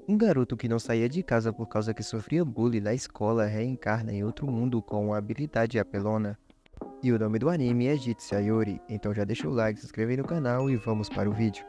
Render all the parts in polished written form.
Um garoto que não saía de casa por causa que sofria bullying na escola reencarna em outro mundo com uma habilidade apelona. E o nome do anime é Jitsu Ayori, então já deixa o like, se inscreve aí no canal e vamos para o vídeo.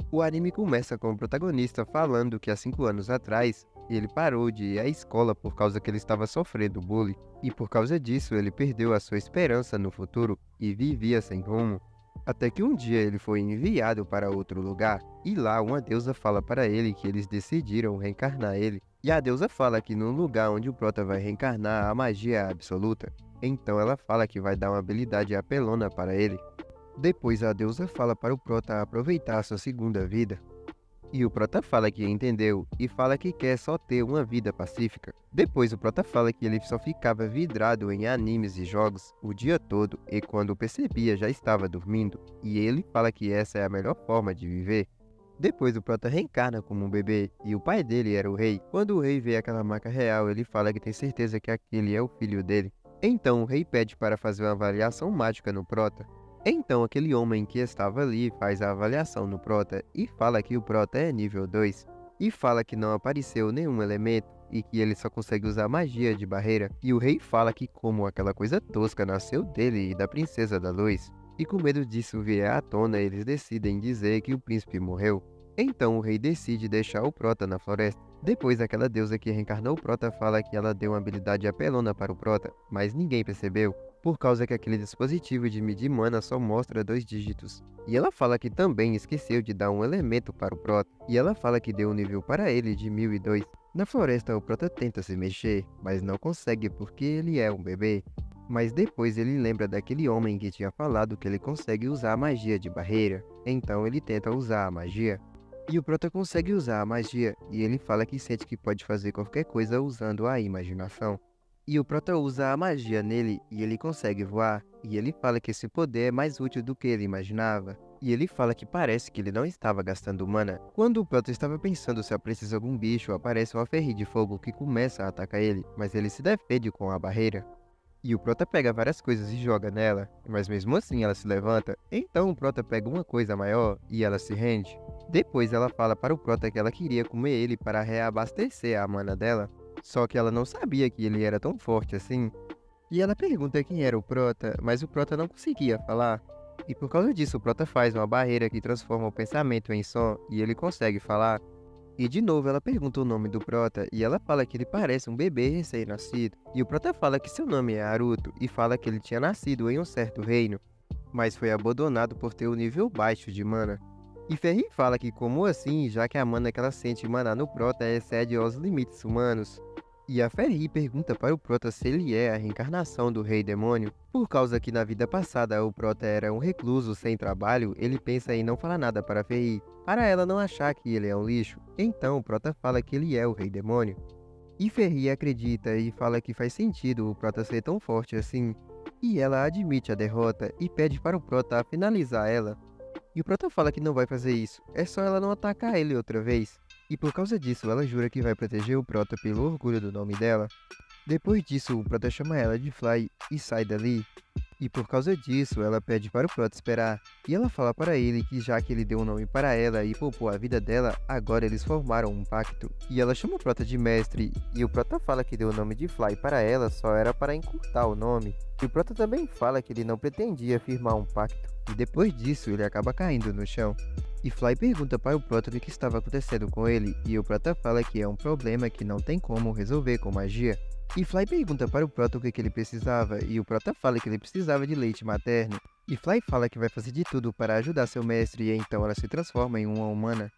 O anime começa com o protagonista falando que há 5 anos atrás, ele parou de ir à escola por causa que ele estava sofrendo bullying, e por causa disso ele perdeu a sua esperança no futuro e vivia sem rumo. Até que um dia ele foi enviado para outro lugar, e lá uma deusa fala para ele que eles decidiram reencarnar ele. E a deusa fala que no lugar onde o prota vai reencarnar a magia é absoluta. Então ela fala que vai dar uma habilidade apelona para ele. Depois a deusa fala para o prota aproveitar sua segunda vida. E o prota fala que entendeu e fala que quer só ter uma vida pacífica. Depois o prota fala que ele só ficava vidrado em animes e jogos o dia todo e quando percebia já estava dormindo. E ele fala que essa é a melhor forma de viver. Depois o prota reencarna como um bebê e o pai dele era o rei. Quando o rei vê aquela marca real, ele fala que tem certeza que aquele é o filho dele. Então o rei pede para fazer uma avaliação mágica no prota. Então aquele homem que estava ali faz a avaliação no prota e fala que o prota é nível 2. E fala que não apareceu nenhum elemento e que ele só consegue usar magia de barreira. E o rei fala que como aquela coisa tosca nasceu dele e da princesa da luz. E com medo disso vier à tona, eles decidem dizer que o príncipe morreu. Então o rei decide deixar o prota na floresta. Depois aquela deusa que reencarnou o prota fala que ela deu uma habilidade apelona para o prota, mas ninguém percebeu por causa que aquele dispositivo de medir mana só mostra 2 dígitos. E ela fala que também esqueceu de dar um elemento para o prota, e ela fala que deu um nível para ele de 1002. Na floresta o prota tenta se mexer, mas não consegue porque ele é um bebê. Mas depois ele lembra daquele homem que tinha falado que ele consegue usar a magia de barreira, então ele tenta usar a magia. E o prota consegue usar a magia, e ele fala que sente que pode fazer qualquer coisa usando a imaginação. E o prota usa a magia nele e ele consegue voar, e ele fala que esse poder é mais útil do que ele imaginava. E ele fala que parece que ele não estava gastando mana. Quando o prota estava pensando se aparecesse algum bicho, aparece uma ferri de fogo que começa a atacar ele, mas ele se defende com a barreira. E o prota pega várias coisas e joga nela, mas mesmo assim ela se levanta. Então o prota pega uma coisa maior e ela se rende. Depois ela fala para o prota que ela queria comer ele para reabastecer a mana dela. Só que ela não sabia que ele era tão forte assim. E ela pergunta quem era o prota, mas o prota não conseguia falar. E por causa disso o prota faz uma barreira que transforma o pensamento em som e ele consegue falar. E de novo ela pergunta o nome do prota e ela fala que ele parece um bebê recém-nascido. E o prota fala que seu nome é Haruto e fala que ele tinha nascido em um certo reino, mas foi abandonado por ter um nível baixo de mana. E Ferri fala que como assim, já que a mana que ela sente emanar no prota excede aos limites humanos. E a Ferri pergunta para o prota se ele é a reencarnação do rei demônio. Por causa que na vida passada o prota era um recluso sem trabalho, ele pensa em não falar nada para Ferri, para ela não achar que ele é um lixo. Então o prota fala que ele é o rei demônio. E Ferri acredita e fala que faz sentido o prota ser tão forte assim. E ela admite a derrota e pede para o prota finalizar ela. E o prota fala que não vai fazer isso, é só ela não atacar ele outra vez. E por causa disso, ela jura que vai proteger o prota pelo orgulho do nome dela. Depois disso, o prota chama ela de Fly e sai dali. E por causa disso, ela pede para o prota esperar. E ela fala para ele que já que ele deu um nome para ela e poupou a vida dela, agora eles formaram um pacto. E ela chama o prota de mestre, e o prota fala que deu o nome de Fly para ela só era para encurtar o nome. E o prota também fala que ele não pretendia firmar um pacto. E depois disso, ele acaba caindo no chão. E Fly pergunta para o prota o que estava acontecendo com ele, e o prota fala que é um problema que não tem como resolver com magia. E Fly pergunta para o prota o que ele precisava, e o prota fala que ele precisava de leite materno. E Fly fala que vai fazer de tudo para ajudar seu mestre, e então ela se transforma em uma humana.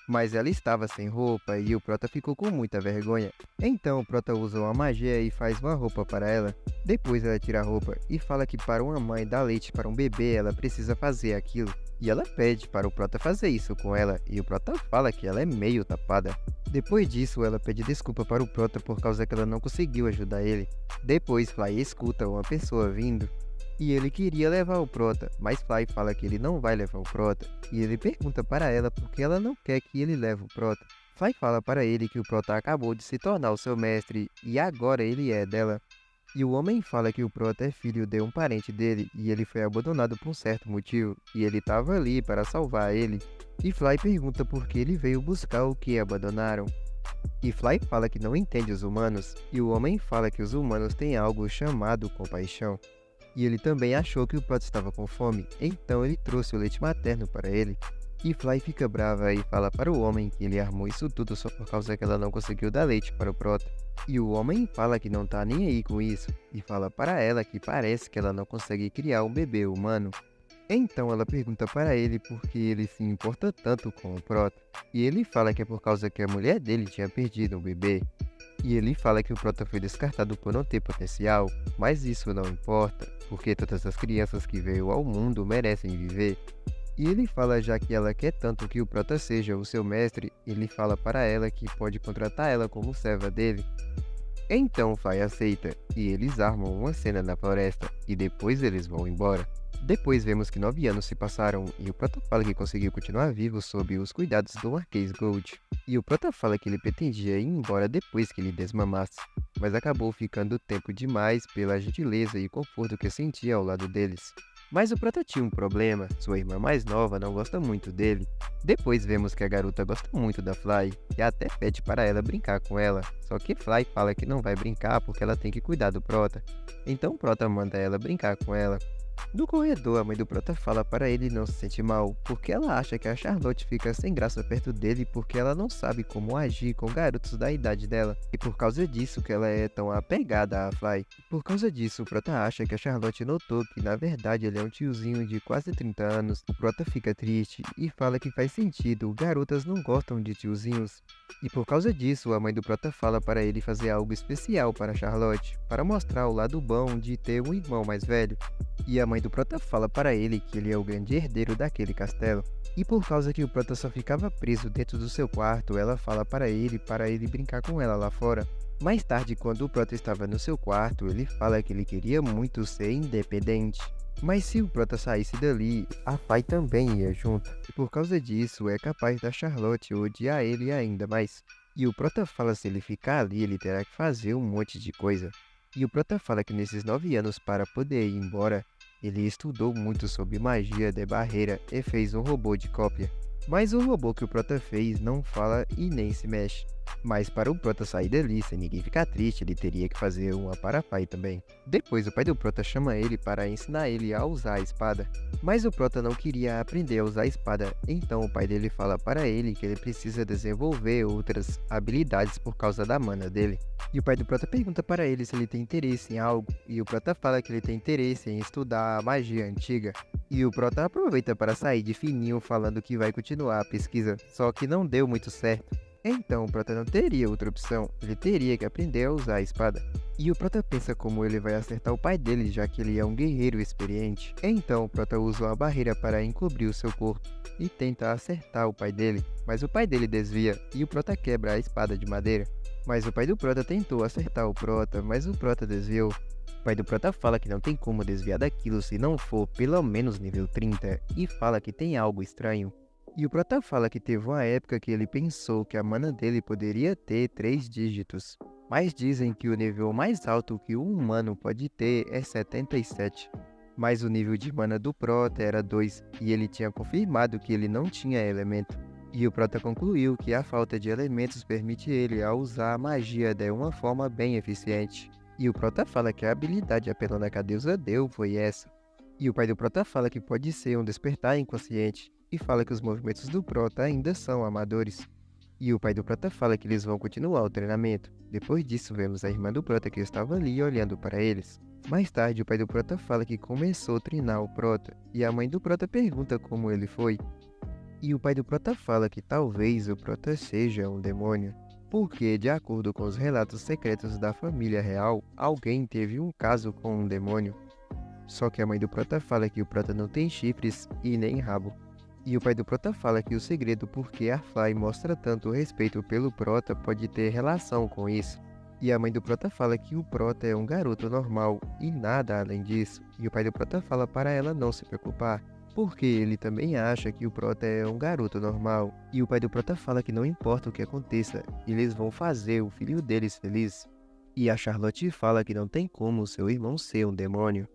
Mas ela estava sem roupa e o prota ficou com muita vergonha. Então o prota usa uma magia e faz uma roupa para ela. Depois ela tira a roupa e fala que para uma mãe dar leite para um bebê ela precisa fazer aquilo. E ela pede para o prota fazer isso com ela e o prota fala que ela é meio tapada. Depois disso ela pede desculpa para o prota por causa que ela não conseguiu ajudar ele. Depois Fly escuta uma pessoa vindo. E ele queria levar o prota, mas Fly fala que ele não vai levar o prota, e ele pergunta para ela por que ela não quer que ele leve o prota. Fly fala para ele que o prota acabou de se tornar o seu mestre, e agora ele é dela. E o homem fala que o Prota é filho de um parente dele e ele foi abandonado por um certo motivo, e ele estava ali para salvar ele. E Fly pergunta por que ele veio buscar o que abandonaram. E Fly fala que não entende os humanos, e o homem fala que os humanos têm algo chamado compaixão. E ele também achou que o Prota estava com fome, então ele trouxe o leite materno para ele. E Fly fica brava e fala para o homem que ele armou isso tudo só por causa que ela não conseguiu dar leite para o Prota. E o homem fala que não tá nem aí com isso, e fala para ela que parece que ela não consegue criar um bebê humano. Então ela pergunta para ele por que ele se importa tanto com o Prota, e ele fala que é por causa que a mulher dele tinha perdido um bebê. E ele fala que o Prota foi descartado por não ter potencial, mas isso não importa, porque todas as crianças que veio ao mundo merecem viver. E ele fala já que ela quer tanto que o Prota seja o seu mestre, ele fala para ela que pode contratar ela como serva dele. Então Fly aceita, e eles armam uma cena na floresta, e depois eles vão embora. Depois vemos que 9 anos se passaram e o Prota fala que conseguiu continuar vivo sob os cuidados do Marquês Gold. E o Prota fala que ele pretendia ir embora depois que ele desmamasse, mas acabou ficando tempo demais pela gentileza e conforto que sentia ao lado deles. Mas o Prota tinha um problema, sua irmã mais nova não gosta muito dele. Depois vemos que a garota gosta muito da Fly, e até pede para ela brincar com ela, só que Fly fala que não vai brincar porque ela tem que cuidar do Prota. Então Prota manda ela brincar com ela. No corredor, a mãe do Prota fala para ele não se sentir mal, porque ela acha que a Charlotte fica sem graça perto dele porque ela não sabe como agir com garotos da idade dela, e por causa disso que ela é tão apegada a Fly. Por causa disso, o Prota acha que a Charlotte notou que na verdade ele é um tiozinho de quase 30 anos. O Prota fica triste e fala que faz sentido, garotas não gostam de tiozinhos. E por causa disso, a mãe do Prota fala para ele fazer algo especial para Charlotte, para mostrar o lado bom de ter um irmão mais velho. E a mãe do Prota fala para ele que ele é o grande herdeiro daquele castelo. E por causa que o Prota só ficava preso dentro do seu quarto, ela fala para ele brincar com ela lá fora. Mais tarde, quando o Prota estava no seu quarto, ele fala que ele queria muito ser independente. Mas se o Prota saísse dali, a Fly também ia junto. E por causa disso, é capaz da Charlotte odiar ele ainda mais. E o Prota fala se ele ficar ali, ele terá que fazer um monte de coisa. E o Prota fala que nesses 9 anos para poder ir embora, ele estudou muito sobre magia de barreira e fez um robô de cópia. Mas o robô que o Prota fez não fala e nem se mexe. Mas para o Prota sair dali sem ninguém ficar triste, ele teria que fazer uma para Fly também. Depois o pai do Prota chama ele para ensinar ele a usar a espada. Mas o Prota não queria aprender a usar a espada, então o pai dele fala para ele que ele precisa desenvolver outras habilidades por causa da mana dele. E o pai do Prota pergunta para ele se ele tem interesse em algo, e o Prota fala que ele tem interesse em estudar a magia antiga. E o Prota aproveita para sair de fininho falando que vai continuar a pesquisa, só que não deu muito certo. Então o Prota não teria outra opção, ele teria que aprender a usar a espada. E o Prota pensa como ele vai acertar o pai dele, já que ele é um guerreiro experiente. Então o Prota usa uma barreira para encobrir o seu corpo e tenta acertar o pai dele, mas o pai dele desvia e o Prota quebra a espada de madeira. Mas o pai do Prota tentou acertar o Prota, mas o Prota desviou. O pai do Prota fala que não tem como desviar daquilo se não for pelo menos nível 30 e fala que tem algo estranho. E o Prota fala que teve uma época que ele pensou que a mana dele poderia ter 3 dígitos. Mas dizem que o nível mais alto que um humano pode ter é 77. Mas o nível de mana do Prota era 2 e ele tinha confirmado que ele não tinha elemento. E o Prota concluiu que a falta de elementos permite ele a usar a magia de uma forma bem eficiente. E o Prota fala que a habilidade apelona que a deusa deu foi essa. E o pai do Prota fala que pode ser um despertar inconsciente, e fala que os movimentos do Prota ainda são amadores. E o pai do Prota fala que eles vão continuar o treinamento. Depois disso, vemos a irmã do Prota que estava ali olhando para eles. Mais tarde, o pai do Prota fala que começou a treinar o Prota, e a mãe do Prota pergunta como ele foi. E o pai do Prota fala que talvez o Prota seja um demônio, porque, de acordo com os relatos secretos da família real, alguém teve um caso com um demônio. Só que a mãe do Prota fala que o Prota não tem chifres e nem rabo. E o pai do Prota fala que o segredo por que a Fly mostra tanto respeito pelo Prota pode ter relação com isso. E a mãe do Prota fala que o Prota é um garoto normal e nada além disso. E o pai do Prota fala para ela não se preocupar, porque ele também acha que o Prota é um garoto normal. E o pai do Prota fala que não importa o que aconteça, eles vão fazer o filho deles feliz. E a Charlotte fala que não tem como seu irmão ser um demônio.